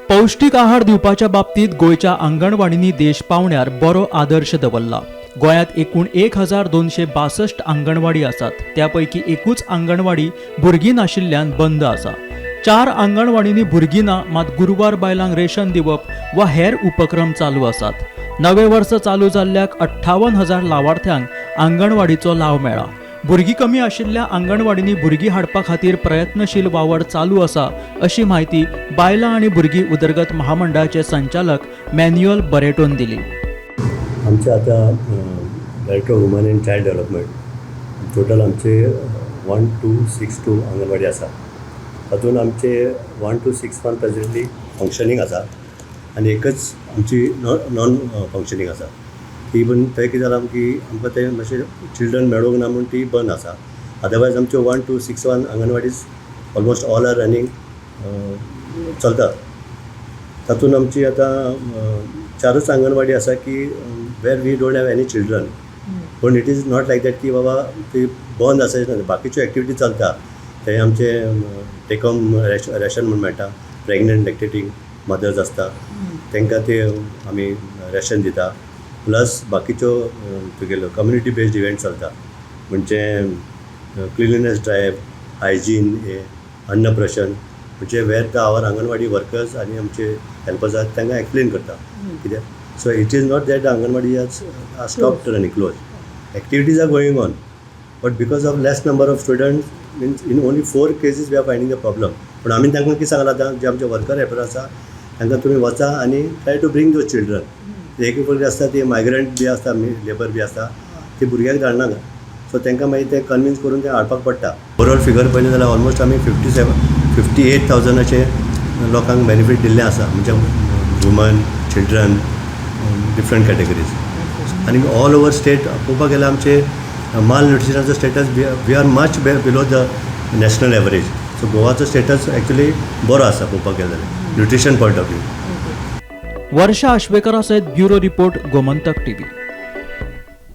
पौष्टिक आहार दिवपाच्या बाबतीत गोयच्या अंगणवाडींनी देश पावण्यार बरो आदर्श दवरला। गोयात एकूण 1262 अंगणवाडी आसात, त्यापैकी एकूच अंगणवाडी भुरगीं नाशिल्ल्यान बंद आसा। 4 अंगणवाडींनी भुरगीं ना, मात गुरुवार बायलांक रेशन दिवप वा हेर उपक्रम चालू आसात। नवे वर्स चालू जाल्ल्याक 58,000 लावार्थ्यांक अंगणवाडीचो लाव मेळ्ळा। भुरगीं कमी आशिल्ल्या अंगणवाडींनी भुरगीं हाडपा खातीर प्रयत्नशील वावर चालू आसा, अशी माहिती बायलां आनी भुरगीं उदरगत महामंडळाचे संचालक मॅन्युअल बरेटोन दिली। आमचे आता director woman end child development total आमचे 1262 अंगणवाडी आसा। तातूंत आमचे 1261 प्रेझेंटली फंक्शनींग आसा आनी एकच आमची नॉन फंक्शनींग आसा। ती पण थंय कितें जालां की आमकां ते मातशें चिल्ड्रन मेळोंक ना म्हणून ती बंद आसा। अदरवायज आमच्यो 1261 anganwadis almost all are running चलता। तातूंत आमची आतां 4च अंगणवाडी आसा की where we don't have any children, पण it is not like that की बाबा ती बंद आसाय, बाकीच्यो एक्टिविटी चलता। ते आमचे टेक होम रेशन म्हूण मेळटा, प्रेग्नंट लॅक्टेटिंग मदर्स आसता तांकां ते आमी रेशन दिता। प्लस बाकीच्यो तुगेलो कम्युनिटी बेस्ड इव्हेंट चलता, म्हणजे क्लिनलीनेस ड्रायव्ह, हायजीन, अन्नप्राशन, म्हणजे where the our anganwadi workers आनी आमचे हेल्पर्स आसात तांकां एक्सप्लेन करता कित्याक। So it is not that anganwadi has stopped running, close, activities are going on, but because of less number of students means in only 4 cases we are finding the problem. पण आमी तांकां कितें सांगलां आतां जे आमचे वर्कर हेल्पर आसा तांकां तुमी वचा आनी try to bring those children. एक भुरगीं आसता ती मायग्रंट बी आसता, लेबर बी आसता, ती भुरग्यांक धाडनाका, सो तांकां मागीर ते कन्विन्स करून ते हाडपाक पडटा। ओवरऑल फिगर पळयलें जाल्यार ऑलमोस्ट आमी 58,000 अशे लोकांक बेनिफीट दिल्लें आसा, म्हणजे वुमन, चिल्ड्रन, डिफरंट कॅटेगरीज। आनी ऑल ओवर स्टेट पळोवपाक गेल्यार आमचे माल न्युट्रिशनाचो status we are much below the national average. So गोवाचो स्टेटस एक्चुली बरो आसा पळोवपाक गेल्यार nutrition point of view. Varsha आश्वेकरा सयत ब्युरो रिपोर्ट, गोमंतक टीव्ही।